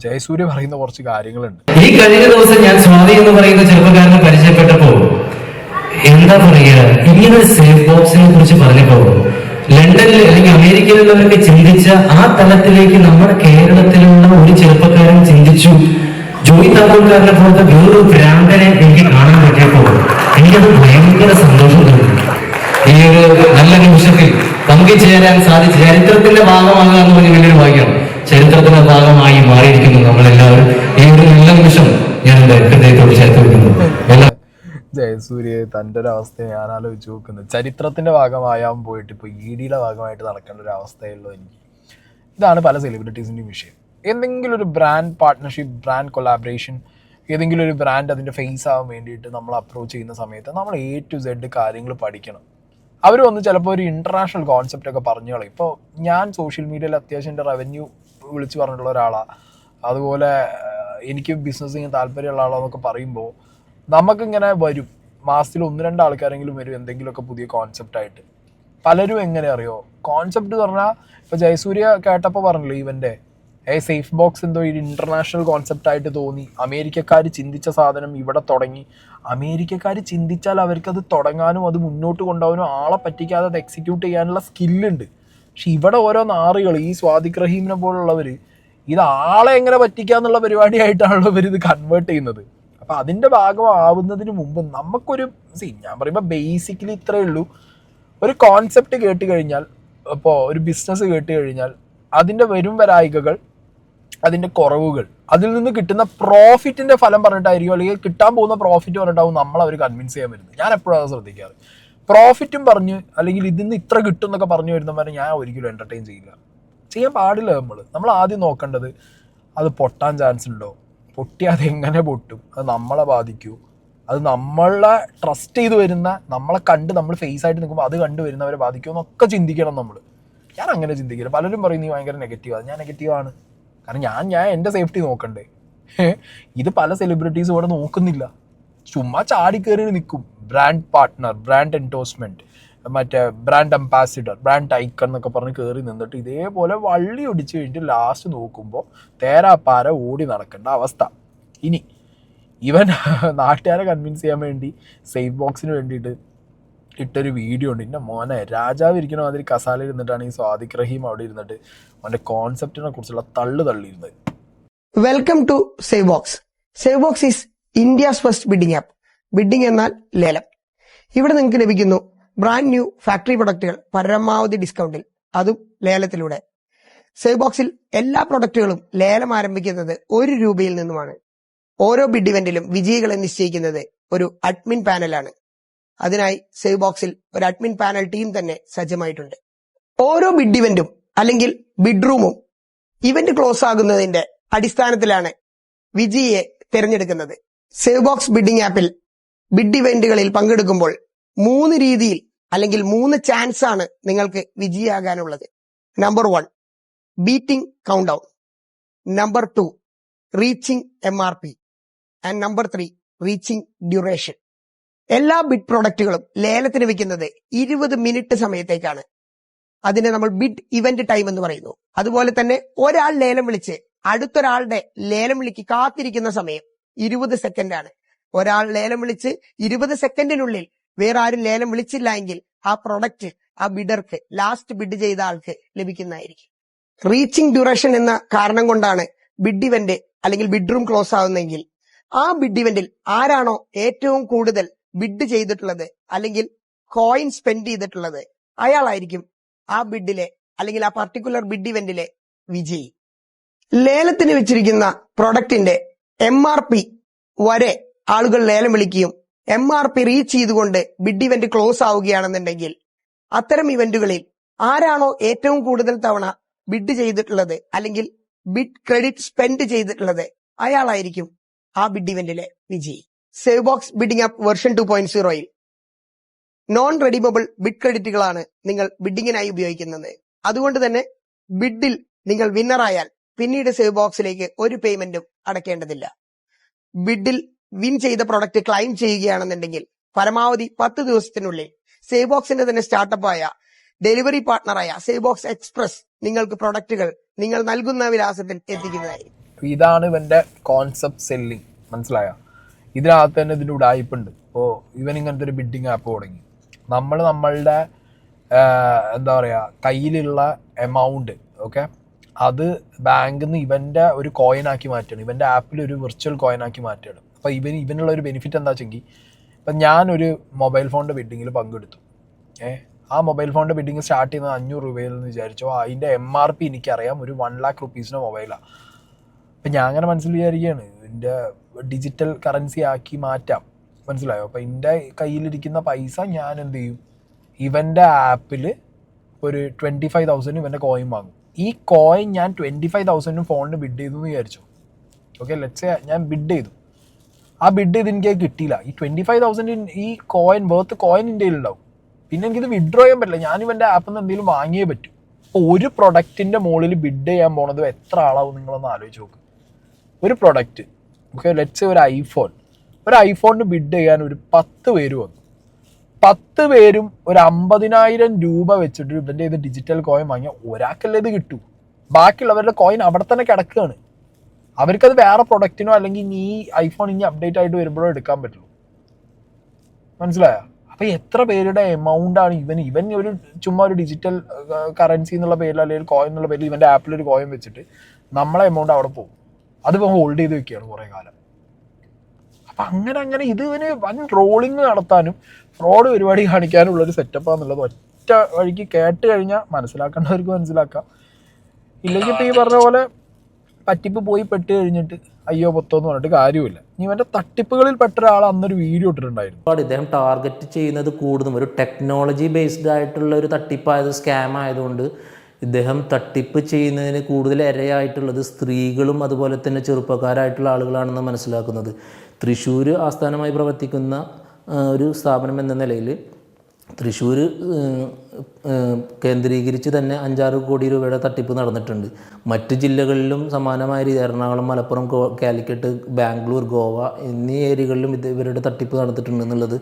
ജയസൂര്യ പറയുന്ന കുറച്ച് കാര്യങ്ങളുണ്ട്. ഈ കഴിഞ്ഞ ദിവസം ഞാൻ സ്വാതി എന്ന് പറയുന്ന ചെറുപ്പക്കാരനെ പരിചയപ്പെട്ടപ്പോ എന്താ പറയുക, ഇങ്ങനെ സേഫ് ബോക്സിനെ കുറിച്ച് പറഞ്ഞപ്പോ ലണ്ടനിൽ അല്ലെങ്കിൽ അമേരിക്കയിലുള്ളവരൊക്കെ ചിന്തിച്ച ആ തലത്തിലേക്ക് നമ്മുടെ കേരളത്തിലുള്ള ഒരു ചെറുപ്പക്കാരൻ ചിന്തിച്ചു. ജോയി താക്കൂർക്കാരനെ പോലത്തെ വേറൊരു ബ്രാൻഡിനെ എനിക്ക് കാണാൻ പറ്റിയപ്പോ എനിക്കത് ഭയങ്കര സന്തോഷം തോന്നി. ഈ ഒരു നല്ല നിമിഷത്തിൽ പങ്കുചേരാൻ സാധിച്ചു. ചരിത്രത്തിന്റെ ഭാഗമാകുക എന്ന് പറഞ്ഞ വലിയൊരു ഭാഗ്യം. ചരിത്രത്തിന്റെ ഭാഗമായി മാറിയിരിക്കുന്നു നമ്മളെല്ലാവരും. ഈ ഒരു നല്ല നിമിഷം ഞാൻ എന്റെ ഹൃദയത്തോട് ചേർത്ത് വെക്കുന്നു. ജയസൂര്യ തൻ്റെ ഒരു അവസ്ഥ ഞാൻ ആലോചിച്ച് നോക്കുന്നത്, ചരിത്രത്തിന്റെ ഭാഗമായാൻ പോയിട്ട് ഇപ്പോൾ EDയുടെ ഭാഗമായിട്ട് നടക്കേണ്ട ഒരു അവസ്ഥയുള്ളൂ എനിക്ക്. ഇതാണ് പല സെലിബ്രിറ്റീസിൻ്റെയും വിഷയം. എന്തെങ്കിലും ഒരു ബ്രാൻഡ് പാർട്ട്ണർഷിപ്പ്, ബ്രാൻഡ് കൊളാബറേഷൻ, ഏതെങ്കിലും ഒരു ബ്രാൻഡ് അതിൻ്റെ ഫേസ് ആവാൻ വേണ്ടിയിട്ട് നമ്മൾ അപ്രോച്ച് ചെയ്യുന്ന സമയത്ത് നമ്മൾ A to Z കാര്യങ്ങൾ പഠിക്കണം. അവർ വന്ന് ചിലപ്പോൾ ഒരു ഇൻ്റർനാഷണൽ കോൺസെപ്റ്റ് ഒക്കെ പറഞ്ഞു കളയും. ഇപ്പോൾ ഞാൻ സോഷ്യൽ മീഡിയയിൽ അത്യാവശ്യം എൻ്റെ റവന്യൂ വിളിച്ച് പറഞ്ഞിട്ടുള്ള ഒരാളാണ്, അതുപോലെ എനിക്ക് ബിസിനസ് ചെയ്യാൻ താല്പര്യമുള്ള ആളാന്നൊക്കെ പറയുമ്പോൾ നമുക്കിങ്ങനെ വരും, മാസത്തിൽ 1-2 ആൾക്കാരെങ്കിലും വരും എന്തെങ്കിലുമൊക്കെ പുതിയ കോൺസെപ്റ്റായിട്ട്. പലരും എങ്ങനെ അറിയോ കോൺസെപ്റ്റ് പറഞ്ഞാൽ, ഇപ്പോൾ ജയസൂര്യ കേട്ടപ്പോൾ പറഞ്ഞില്ലേ ഇവൻ്റെ സേഫ് ബോക്സ് എന്തോ ഒരു ഇൻ്റർനാഷണൽ കോൺസെപ്റ്റായിട്ട് തോന്നി, അമേരിക്കക്കാർ ചിന്തിച്ച സാധനം ഇവിടെ തുടങ്ങി. അമേരിക്കക്കാർ ചിന്തിച്ചാൽ അവർക്കത് തുടങ്ങാനും അത് മുന്നോട്ട് കൊണ്ടുപോകാനും ആളെ പറ്റിക്കാതെ അത് എക്സിക്യൂട്ട് ചെയ്യാനുള്ള സ്കില്ലുണ്ട്. പക്ഷെ ഇവിടെ ഓരോ നാറുകൾ, ഈ സ്വാദിഖ് റഹീമിനെ പോലുള്ളവർ ഇത് ആളെ എങ്ങനെ പറ്റിക്കാന്നുള്ള പരിപാടിയായിട്ടാണല്ലോ ഇവർ ഇത് കൺവേർട്ട് ചെയ്യുന്നത്. അപ്പം അതിൻ്റെ ഭാഗമാവുന്നതിന് മുമ്പ് നമുക്കൊരു ഞാൻ പറയുമ്പോൾ ബേസിക്കലി ഇത്രയേ ഉള്ളൂ, ഒരു കോൺസെപ്റ്റ് കേട്ട് കഴിഞ്ഞാൽ, ഇപ്പോൾ ഒരു ബിസിനസ് കേട്ട് കഴിഞ്ഞാൽ അതിൻ്റെ വരും വരായികകൾ, അതിൻ്റെ കുറവുകൾ, അതിൽ നിന്ന് കിട്ടുന്ന പ്രോഫിറ്റിൻ്റെ ഫലം പറഞ്ഞിട്ടായിരിക്കും, അല്ലെങ്കിൽ കിട്ടാൻ പോകുന്ന പ്രോഫിറ്റ് പറഞ്ഞിട്ടാവും നമ്മളവർ കൺവിൻസ് ചെയ്യാൻ വരുന്നത്. ഞാൻ എപ്പോഴും അത് ശ്രദ്ധിക്കാറ്. പ്രോഫിറ്റും പറഞ്ഞ് അല്ലെങ്കിൽ ഇതിൽ നിന്ന് ഇത്ര കിട്ടും എന്നൊക്കെ പറഞ്ഞു വരുന്നവരെ ഞാൻ ഒരിക്കലും എൻ്റർടൈൻ ചെയ്യില്ല, ചെയ്യാൻ പാടില്ല. നമ്മൾ ആദ്യം നോക്കേണ്ടത് അത് പൊട്ടാൻ ചാൻസ് ഉണ്ടോ, പൊട്ടി അതെങ്ങനെ പൊട്ടും, അത് നമ്മളെ ബാധിക്കുമോ, അത് നമ്മളെ ട്രസ്റ്റ് ചെയ്ത് വരുന്ന, നമ്മളെ കണ്ട് നമ്മൾ ഫേസ് ആയിട്ട് നിൽക്കുമ്പോൾ അത് കണ്ട് വരുന്നവരെ ബാധിക്കുമോ എന്നൊക്കെ ചിന്തിക്കണം നമ്മൾ. ഞാൻ അങ്ങനെ ചിന്തിക്കില്ല. പലരും പറയും നീ ഭയങ്കര നെഗറ്റീവാണ്. ഞാൻ നെഗറ്റീവാണ് കാരണം ഞാൻ എൻ്റെ സേഫ്റ്റി നോക്കണ്ടേ. ഇത് പല സെലിബ്രിറ്റീസും ഇവിടെ നോക്കുന്നില്ല, ചുമ്മാ ചാടിക്കയറി നിൽക്കും. ബ്രാൻഡ് പാർട്ട്ണർ, ബ്രാൻഡ് എൻഡോഴ്സ്മെൻറ്റ്, മറ്റേ ബ്രാൻഡ് അംബാസിഡർ, ബ്രാൻഡ് ഐക്കൺ എന്നൊക്കെ പറഞ്ഞ് കയറി നിന്നിട്ട് ഇതേപോലെ വള്ളി ഒടിച്ച് കഴിഞ്ഞിട്ട് ലാസ്റ്റ് നോക്കുമ്പോൾ തേരാപ്പാര ഓടി നടക്കേണ്ട അവസ്ഥ. ഇനി ഇവൻ നാട്ടുകാരെ കൺവിൻസ് ചെയ്യാൻ വേണ്ടി സേഫ് ബോക്സിന് വേണ്ടിയിട്ട് ഇട്ടൊരു വീഡിയോ ഉണ്ട്. എൻ്റെ മോനെ രാജാവ് ഇരിക്കണ മാതിരി കസാലയിൽ ഇരുന്നിട്ടാണ് ഈ സ്വാദിഖ് റഹീം അവിടെ ഇരുന്നിട്ട് അവൻ്റെ കോൺസെപ്റ്റിനെ കുറിച്ചുള്ള തള്ളിയിരുന്നത്. Welcome to save box. Save box is India's first bidding app. Bidding എന്നാൽ ലേലം. ഇവിടെ നിങ്ങൾക്ക് ലഭിക്കുന്നു ബ്രാൻഡ് ന്യൂ ഫാക്ടറി പ്രൊഡക്റ്റുകൾ പരമാവധി ഡിസ്കൗണ്ടിൽ, അതും ലേലത്തിലൂടെ. സേവ് ബോക്സിൽ എല്ലാ പ്രൊഡക്റ്റുകളും ലേലം ആരംഭിക്കുന്നത് 1 രൂപയിൽ നിന്നുമാണ്. ഓരോ ബിഡ് ഇവന്റിലും വിജയികളെ നിശ്ചയിക്കുന്നത് ഒരു അഡ്മിൻ പാനലാണ്. അതിനായി സേവ് ബോക്സിൽ ഒരു അഡ്മിൻ പാനൽ ടീം തന്നെ സജ്ജമായിട്ടുണ്ട്. ഓരോ ബിഡ് ഇവന്റും അല്ലെങ്കിൽ ബിഡ് റൂമും ഇവന്റ് ക്ലോസ് ആകുന്നതിന്റെ അടിസ്ഥാനത്തിലാണ് വിജയിയെ തിരഞ്ഞെടുക്കുന്നത്. സേവ് ബോക്സ് ബിഡിംഗ് ആപ്പിൽ ബിഡ് ഇവന്റുകളിൽ പങ്കെടുക്കുമ്പോൾ 3 രീതിയിൽ അല്ലെങ്കിൽ 3 ചാൻസ് ആണ് നിങ്ങൾക്ക് വിജയിയാകാനുള്ളത്. Number 1 beating count down, number 2 reaching MRP and number 3 reaching duration. എല്ലാ ബിഡ് പ്രൊഡക്റ്റുകളും ലേലത്തിന് വെക്കുന്നത് 20 മിനിറ്റ് സമയത്തേക്കാണ്. അതിനെ നമ്മൾ ബിഡ് ഇവന്റ് ടൈം എന്ന് പറയുന്നു. അതുപോലെ തന്നെ ഒരാൾ ലേലം വിളിച്ച് അടുത്തൊരാളുടെ ലേലം വിളിക്ക് കാത്തിരിക്കുന്ന സമയം 20 സെക്കൻഡ് ആണ്. ഒരാൾ ലേലം വിളിച്ച് 20 സെക്കൻഡിനുള്ളിൽ വേറെ ആരും ലേലം വിളിച്ചില്ല എങ്കിൽ ആ പ്രൊഡക്റ്റ് ആ ബിഡർക്ക് ലാസ്റ്റ് ബിഡ് ചെയ്ത ആൾക്ക് ലഭിക്കുന്നതായിരിക്കും. റീച്ചിങ് ഡ്യൂറേഷൻ എന്ന കാരണം കൊണ്ടാണ് ബിഡ് ഇവന്റ് അല്ലെങ്കിൽ ബിഡ് റൂം ക്ലോസ് ആവുന്നെങ്കിൽ ആ ബിഡ് ഇവന്റിൽ ആരാണോ ഏറ്റവും കൂടുതൽ ബിഡ് ചെയ്തിട്ടുള്ളത് അല്ലെങ്കിൽ കോയിൻ സ്പെൻഡ് ചെയ്തിട്ടുള്ളത് അയാളായിരിക്കും ആ ബിഡിലെ അല്ലെങ്കിൽ ആ പർട്ടിക്കുലർ ബിഡ് ഇവന്റിലെ വിജയി. ലേലത്തിന് വെച്ചിരിക്കുന്ന പ്രൊഡക്റ്റിന്റെ MRP വരെ ആളുകൾ ലേലം വിളിക്കുകയും MRP റീച്ച് ചെയ്തുകൊണ്ട് ബിഡ് ഇവന്റ് ക്ലോസ് ആവുകയാണെന്നുണ്ടെങ്കിൽ അത്തരം ഇവന്റുകളിൽ ആരാണോ ഏറ്റവും കൂടുതൽ തവണ ബിഡ് ചെയ്തിട്ടുള്ളത് അല്ലെങ്കിൽ ബിഡ് ക്രെഡിറ്റ് സ്പെൻഡ് ചെയ്തിട്ടുള്ളത് അയാളായിരിക്കും ആ ബിഡ് ഇവന്റിലെ വിജയി. Save box bidding app version 2.0യിൽ നോൺ റെഡീമബിൾ ബിഡ് ക്രെഡിറ്റുകളാണ് നിങ്ങൾ ബിഡിങ്ങിനായി ഉപയോഗിക്കുന്നത്. അതുകൊണ്ട് തന്നെ ബിഡിൽ നിങ്ങൾ വിന്നറായാൽ പിന്നീട് സേവ് ബോക്സിലേക്ക് ഒരു പേയ്മെന്റും അടയ്ക്കേണ്ടതില്ല. ബിഡിൽ വിൻ ചെയ്ത പ്രൊഡക്റ്റ് ക്ലൈം ചെയ്യുകയാണെന്നുണ്ടെങ്കിൽ പരമാവധി 10 ദിവസത്തിനുള്ളിൽ സേവ് ബോക്സിന്റെ തന്നെ സ്റ്റാർട്ടപ്പായ ഡെലിവറി പാർട്ണറായ സേവ് ബോക്സ് എക്സ്പ്രസ് നിങ്ങൾക്ക് പ്രൊഡക്റ്റുകൾ നിങ്ങൾ നൽകുന്ന വിലാസത്തിൽ എത്തിക്കുന്നതായിരിക്കും. ഇതാണ് ഇവന്റെ കോൺസെപ്റ്റ് സെല്ലിംഗ്. മനസ്സിലായ? ഇതിനകത്ത് തന്നെ ഇതിൻ്റെ ഉടായ്പുണ്ട്. ഇപ്പോൾ ഇവൻ ഇങ്ങനത്തെ ഒരു ബിഡിങ് ആപ്പ് തുടങ്ങി. നമ്മളുടെ എന്താ പറയുക കയ്യിലുള്ള എമൗണ്ട് ഓക്കെ അത് ബാങ്കിൽ നിന്ന് ഇവൻ്റെ ഒരു കോയിനാക്കി മാറ്റുകയാണ്. ഇവൻ്റെ ആപ്പിൽ ഒരു വിർച്വൽ കോയിനാക്കി മാറ്റുകയാണ്. അപ്പോൾ ഇവനുള്ള ഒരു ബെനിഫിറ്റ് എന്താ വെച്ചെങ്കിൽ ഇപ്പം ഞാനൊരു മൊബൈൽ ഫോണിൻ്റെ ബിഡിങ്ങിൽ പങ്കെടുത്തു. ആ മൊബൈൽ ഫോണിൻ്റെ ബിഡിങ് സ്റ്റാർട്ട് ചെയ്യുന്നത് 500 രൂപയിൽ എന്ന് വിചാരിച്ചോ. അതിൻ്റെ MRP എനിക്കറിയാം ഒരു 1 lakh rupees മൊബൈലാണ്. അപ്പം ഞാൻ അങ്ങനെ മനസ്സിൽ വിചാരിക്കുകയാണ് എൻ്റെ ഡിജിറ്റൽ കറൻസി ആക്കി മാറ്റാം. മനസ്സിലായോ? അപ്പോൾ എൻ്റെ കയ്യിലിരിക്കുന്ന പൈസ ഞാൻ എന്ത് ചെയ്യും, ഇവൻ്റെ ആപ്പിൽ ഒരു 25,000 ഇവൻ്റെ കോയിൻ വാങ്ങും. ഈ കോയിൻ ഞാൻ 25,000 ഫോണിന് ബിഡ് ചെയ്തു എന്ന് വിചാരിച്ചു. ഓക്കെ, ലെറ്റ്സ് ഞാൻ ബിഡ് ചെയ്തു. ആ ബിഡ് ചെയ്ത് എനിക്ക് കിട്ടിയില്ല. ഈ 25,000 ഈ കോയിൻ വേർത്ത് കോയിൻ എൻ്റെ കയ്യിലുണ്ടാവും. പിന്നെ എനിക്കിത് വിഡ്രോ ചെയ്യാൻ പറ്റില്ല. ഞാൻ ഇവൻ്റെ ആപ്പിൽ നിന്ന് എന്തെങ്കിലും വാങ്ങിയേ പറ്റൂ. അപ്പോൾ ഒരു പ്രൊഡക്റ്റിൻ്റെ മുകളിൽ ബിഡ് ചെയ്യാൻ പോണത് എത്ര ആളാവും നിങ്ങളൊന്ന് ആലോചിച്ച് നോക്ക്. ഒരു പ്രൊഡക്റ്റ് ഓക്കെ ലെറ്റ്സ് ഒരു ഐഫോണിന് ബിഡ് ചെയ്യാൻ ഒരു 10 പേര് വന്നു. 10 പേരും ഒരു 50,000 രൂപ വെച്ചിട്ട് ഇവൻ്റെ ഇത് ഡിജിറ്റൽ കോയിൻ വാങ്ങിയാൽ ഒരാൾക്കല്ലേ ഇത് കിട്ടൂ. ബാക്കിയുള്ളവരുടെ കോയിൻ അവിടെ തന്നെ കിടക്കുകയാണ്. അവർക്കത് വേറെ പ്രൊഡക്റ്റിനോ അല്ലെങ്കിൽ ഈ ഐഫോൺ ഇനി അപ്ഡേറ്റ് ആയിട്ട് വരുമ്പോഴോ എടുക്കാൻ പറ്റുള്ളൂ. മനസ്സിലായോ? അപ്പോൾ എത്ര പേരുടെ എമൗണ്ടാണ് ഇവൻ ഒരു ചുമ്മാ ഒരു ഡിജിറ്റൽ കറൻസി എന്നുള്ള പേരിൽ അല്ലെങ്കിൽ കോയിൻ എന്നുള്ള പേരിൽ ഇവൻ്റെ ആപ്പിലൊരു കോയിൻ വെച്ചിട്ട് നമ്മളെ എമൗണ്ട് അവിടെ പോകും. അതിപ്പോൾ ഹോൾഡ് ചെയ്ത് വെക്കുകയാണ് കുറേ കാലം. അപ്പം അങ്ങനെ ഇത് ഇവന് വൻ ട്രോളിങ് നടത്താനും ഫ്രോഡ് പരിപാടി കാണിക്കാനുള്ളൊരു സെറ്റപ്പാന്നുള്ളത് ഒറ്റ വഴിക്ക് കേട്ട് കഴിഞ്ഞാൽ മനസ്സിലാക്കേണ്ടവർക്ക് മനസ്സിലാക്കാം. ഇല്ലെങ്കിൽ ഇപ്പോൾ ഈ പറഞ്ഞ പോലെ പറ്റിപ്പ് പോയി പെട്ട് കഴിഞ്ഞിട്ട് അയ്യോ പൊത്തോന്ന് പറഞ്ഞിട്ട് കാര്യമില്ല. ഇനി ഇവൻ്റെ തട്ടിപ്പുകളിൽ പെട്ട ഒരാൾ അന്നൊരു വീഡിയോ ഇട്ടിട്ടുണ്ടായിരുന്നു. ഇദ്ദേഹം ടാർഗറ്റ് ചെയ്യുന്നത് കൂടുതലും ഒരു ടെക്നോളജി ബേസ്ഡ് ആയിട്ടുള്ള ഒരു തട്ടിപ്പായത് സ്കാം ആയതുകൊണ്ട് ഇദ്ദേഹം തട്ടിപ്പ് ചെയ്യുന്നതിന് കൂടുതൽ ഇരയായിട്ടുള്ളത് സ്ത്രീകളും അതുപോലെ തന്നെ ചെറുപ്പക്കാരായിട്ടുള്ള ആളുകളാണെന്ന് മനസ്സിലാക്കുന്നത്. തൃശ്ശൂർ ആസ്ഥാനമായി പ്രവർത്തിക്കുന്ന ഒരു സ്ഥാപനം എന്ന നിലയിൽ തൃശ്ശൂർ കേന്ദ്രീകരിച്ച് തന്നെ 5-6 കോടി രൂപയുടെ തട്ടിപ്പ് നടന്നിട്ടുണ്ട്. മറ്റ് ജില്ലകളിലും സമാനമായ രീതി എറണാകുളം, മലപ്പുറം, കാലിക്കറ്റ്, ബാംഗ്ലൂർ, ഗോവ എന്നീ ഏരിയകളിലും ഇവരുടെ തട്ടിപ്പ് നടന്നിട്ടുണ്ട് എന്നുള്ളത്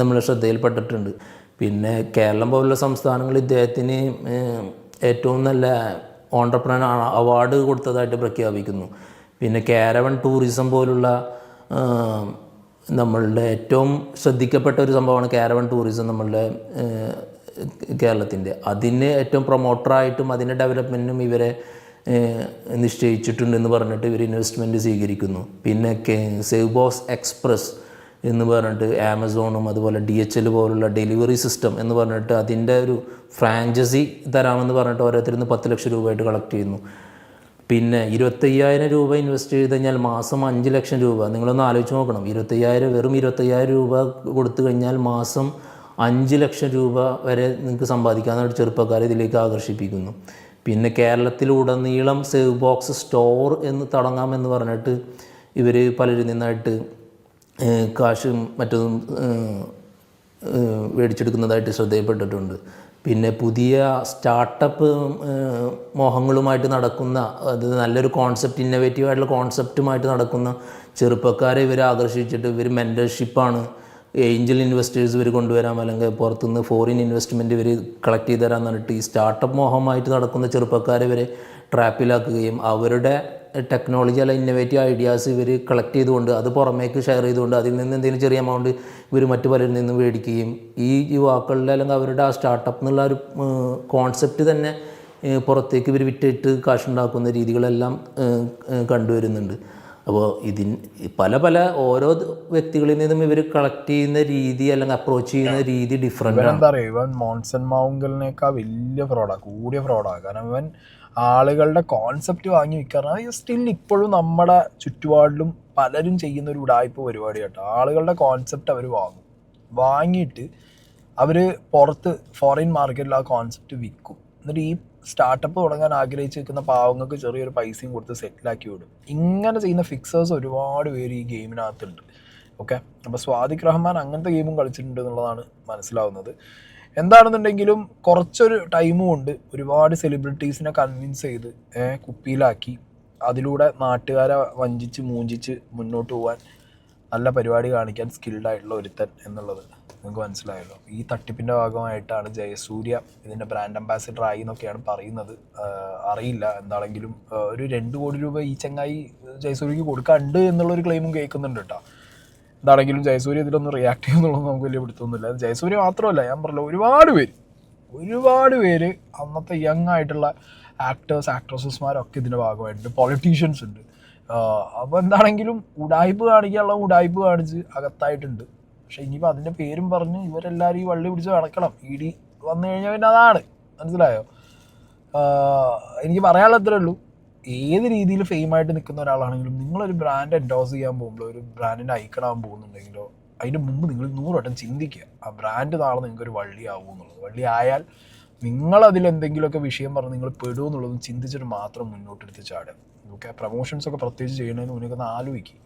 നമ്മുടെ ശ്രദ്ധയിൽപ്പെട്ടിട്ടുണ്ട്. പിന്നെ കേരളം പോലുള്ള സംസ്ഥാനങ്ങളിൽ ഇദ്ദേഹത്തിന് ഏറ്റവും നല്ല ഓൺട്രപ്രനർ അവാർഡ് കൊടുത്തതായിട്ട് പ്രഖ്യാപിക്കുന്നു. പിന്നെ കാരവൻ ടൂറിസം പോലുള്ള നമ്മളുടെ ഏറ്റവും ശ്രദ്ധിക്കപ്പെട്ട ഒരു സംഭവമാണ് കാരവൻ ടൂറിസം നമ്മളുടെ കേരളത്തിൻ്റെ. അതിന് ഏറ്റവും പ്രൊമോട്ടറായിട്ടും അതിൻ്റെ ഡെവലപ്മെൻറ്റിനും ഇവരെ നിശ്ചയിച്ചിട്ടുണ്ടെന്ന് പറഞ്ഞിട്ട് ഇവർ ഇൻവെസ്റ്റ്മെൻറ്റ് സ്വീകരിക്കുന്നു. പിന്നെ സേവ് ബോക്സ് എക്സ്പ്രസ് എന്ന് പറഞ്ഞിട്ട് ആമസോണും അതുപോലെ DHL പോലുള്ള ഡെലിവറി സിസ്റ്റം എന്ന് പറഞ്ഞിട്ട് അതിൻ്റെ ഒരു ഫ്രാഞ്ചൈസി തരാമെന്ന് പറഞ്ഞിട്ട് ഓരോരുത്തരിൽ നിന്ന് 10 ലക്ഷം രൂപയായിട്ട് കളക്ട് ചെയ്യുന്നു. പിന്നെ 25,000 രൂപ ഇൻവെസ്റ്റ് ചെയ്ത് കഴിഞ്ഞാൽ മാസം 5 ലക്ഷം രൂപ. നിങ്ങളൊന്ന് ആലോചിച്ച് നോക്കണം. വെറും 25,000 രൂപ കൊടുത്തു കഴിഞ്ഞാൽ മാസം 5 ലക്ഷം രൂപ വരെ നിങ്ങൾക്ക് സമ്പാദിക്കാവുന്ന ചെറുപ്പക്കാരെ ഇതിലേക്ക് ആകർഷിപ്പിക്കുന്നു. പിന്നെ കേരളത്തിലുടനീളം സേവ് ബോക്സ് സ്റ്റോർ എന്ന് തുടങ്ങാമെന്ന് പറഞ്ഞിട്ട് ഇവർ പലരിൽ നിന്നായിട്ട് കാശും മറ്റതും മേടിച്ചെടുക്കുന്നതായിട്ട് ശ്രദ്ധയിൽപ്പെട്ടിട്ടുണ്ട്. പിന്നെ പുതിയ സ്റ്റാർട്ടപ്പ് മോഹങ്ങളുമായിട്ട് നടക്കുന്ന, അത് നല്ലൊരു കോൺസെപ്റ്റ്, ഇന്നോവേറ്റീവായിട്ടുള്ള കോൺസെപ്റ്റുമായിട്ട് നടക്കുന്ന ചെറുപ്പക്കാരെ ഇവർ ആകർഷിച്ചിട്ട് ഇവർ മെൻറ്റർഷിപ്പാണ്, ഏഞ്ചൽ ഇൻവെസ്റ്റേഴ്സ് ഇവർ കൊണ്ടുവരാം, അല്ലെങ്കിൽ പുറത്തുനിന്ന് ഫോറിൻ ഇൻവെസ്റ്റ്മെൻറ്റ് ഇവർ കളക്ട് ചെയ്ത് തരാൻ പറഞ്ഞിട്ട് ഈ സ്റ്റാർട്ടപ്പ് മോഹമായിട്ട് നടക്കുന്ന ചെറുപ്പക്കാരെ ഇവരെ ട്രാപ്പിലാക്കുകയും അവരുടെ ടെക്നോളജി അല്ല ഇന്നോവേറ്റീവ് ഐഡിയാസ് ഇവർ കളക്ട് ചെയ്തുകൊണ്ട് അത് പുറമേക്ക് ഷെയർ ചെയ്തുകൊണ്ട് അതിൽ നിന്ന് എന്തെങ്കിലും ചെറിയ എമൗണ്ട് ഇവർ മറ്റു പലരിൽ നിന്നും മേടിക്കുകയും ഈ യുവാക്കളുടെ അല്ലെങ്കിൽ അവരുടെ ആ സ്റ്റാർട്ടപ്പ് എന്നുള്ള ഒരു കോൺസെപ്റ്റ് തന്നെ പുറത്തേക്ക് ഇവർ വിറ്റിട്ട് കാശുണ്ടാക്കുന്ന രീതികളെല്ലാം കണ്ടുവരുന്നുണ്ട്. അപ്പോൾ പല ഓരോ വ്യക്തികളിൽ നിന്നും ഇവർ കളക്ട് ചെയ്യുന്ന രീതി അല്ലെങ്കിൽ അപ്രോച്ച് ചെയ്യുന്ന രീതി ഡിഫറെൻ്റ് ആണ്. എന്താ പറയുക, ഇവൻ മോൺസൺ മാവുങ്കലിനേക്കാൾ വലിയ ഫ്രോഡാണ്, കൂടിയ ഫ്രോഡാണ്. കാരണം ഇവൻ ആളുകളുടെ കോൺസെപ്റ്റ് വാങ്ങി വിൽക്കാറ് സ്റ്റിൽ ഇപ്പോഴും നമ്മുടെ ചുറ്റുപാടിലും പലരും ചെയ്യുന്ന ഒരു ഉടായ്പ പരിപാടി കേട്ടോ. ആളുകളുടെ കോൺസെപ്റ്റ് അവർ വാങ്ങിയിട്ട് അവർ പുറത്ത് ഫോറിൻ മാർക്കറ്റിൽ ആ കോൺസെപ്റ്റ് വിൽക്കും. എന്നിട്ട് ഈ സ്റ്റാർട്ടപ്പ് തുടങ്ങാൻ ആഗ്രഹിച്ച് നിൽക്കുന്ന പാവങ്ങൾക്ക് ചെറിയൊരു പൈസയും കൊടുത്ത് സെറ്റിലാക്കി വിടും. ഇങ്ങനെ ചെയ്യുന്ന ഫിക്സേഴ്സ് ഒരുപാട് പേര് ഈ ഗെയിമിനകത്തുണ്ട്. ഓക്കെ, അപ്പോൾ സ്വാദിഖ് റഹ്മാൻ അങ്ങനത്തെ ഗെയിമും കളിച്ചിട്ടുണ്ട് എന്നുള്ളതാണ് മനസ്സിലാവുന്നത്. എന്താണെന്നുണ്ടെങ്കിലും കുറച്ചൊരു ടൈമും കൊണ്ട് ഒരുപാട് സെലിബ്രിറ്റീസിനെ കൺവിൻസ് ചെയ്ത് കുപ്പിയിലാക്കി അതിലൂടെ നാട്ടുകാരെ വഞ്ചിച്ച് മൂഞ്ചിച്ച് മുന്നോട്ട് പോകാൻ നല്ല പരിപാടി കാണിക്കാൻ സ്കിൽഡായിട്ടുള്ള ഒരുത്തൻ എന്നുള്ളത് നിങ്ങൾക്ക് മനസ്സിലായല്ലോ. ഈ തട്ടിപ്പിൻ്റെ ഭാഗമായിട്ടാണ് ജയസൂര്യ ഇതിൻ്റെ ബ്രാൻഡ് അംബാസിഡർ ആയി എന്നൊക്കെയാണ് പറയുന്നത്. അറിയില്ല, എന്താണെങ്കിലും ഒരു 2 കോടി രൂപ ഈ ചങ്ങായി ജയസൂര്യക്ക് കൊടുക്കാണ്ട് എന്നുള്ളൊരു ക്ലെയിമും കേൾക്കുന്നുണ്ട് കേട്ടോ. എന്താണെങ്കിലും ജയസൂര്യ ഇതിലൊന്നും റിയാക്ട് ചെയ്യുന്നുള്ളത് നമുക്ക് വലിയ പിടുത്തൊന്നുമില്ല. ജയസൂര്യ മാത്രമല്ല, ഞാൻ പറഞ്ഞല്ലോ ഒരുപാട് പേര് അന്നത്തെ യങ് ആയിട്ടുള്ള ആക്ടേഴ്സ് ആക്ട്രസസ്മാരൊക്കെ ഇതിൻ്റെ ഭാഗമായിട്ടുണ്ട്, പൊളിറ്റീഷ്യൻസ് ഉണ്ട്. അപ്പോൾ എന്താണെങ്കിലും ഉടായ്പ് കാണിച്ച് അകത്തായിട്ടുണ്ട്. പക്ഷേ ഇനിയിപ്പോൾ അതിൻ്റെ പേരും പറഞ്ഞ് ഇവരെല്ലാവരും ഈ വള്ളി പിടിച്ച് നടക്കണം. ED വന്നു കഴിഞ്ഞാൽ പിന്നെ അതാണ്, മനസ്സിലായോ? എനിക്ക് പറയാനുള്ള അത്രേ ഉള്ളൂ. ഏത് രീതിയിൽ ഫെയിമായിട്ട് നിൽക്കുന്ന ഒരാളാണെങ്കിലും നിങ്ങളൊരു ബ്രാൻഡ് എൻഡോസ് ചെയ്യാൻ പോകുമ്പോൾ, ഒരു ബ്രാൻഡിൻ്റെ ഐക്കണാകാൻ പോകുന്നുണ്ടെങ്കിലോ അതിന് മുമ്പ് നിങ്ങൾ 100 വട്ടം ചിന്തിക്കുക ആ ബ്രാൻഡ് നാളെ നിങ്ങൾക്കൊരു വള്ളിയാവും എന്നുള്ളത്. വള്ളിയായാൽ നിങ്ങളതിലെന്തെങ്കിലുമൊക്കെ വിഷയം പറഞ്ഞ് നിങ്ങൾ പെടുമെന്നുള്ളതും ചിന്തിച്ചിട്ട് മാത്രം മുന്നോട്ടെടുത്ത് ചാടുക. ഓക്കെ, പ്രൊമോഷൻസൊക്കെ പ്രത്യേകിച്ച് ചെയ്യുന്നതിന് മുന്നേ ഒന്ന് ആലോചിക്കുക.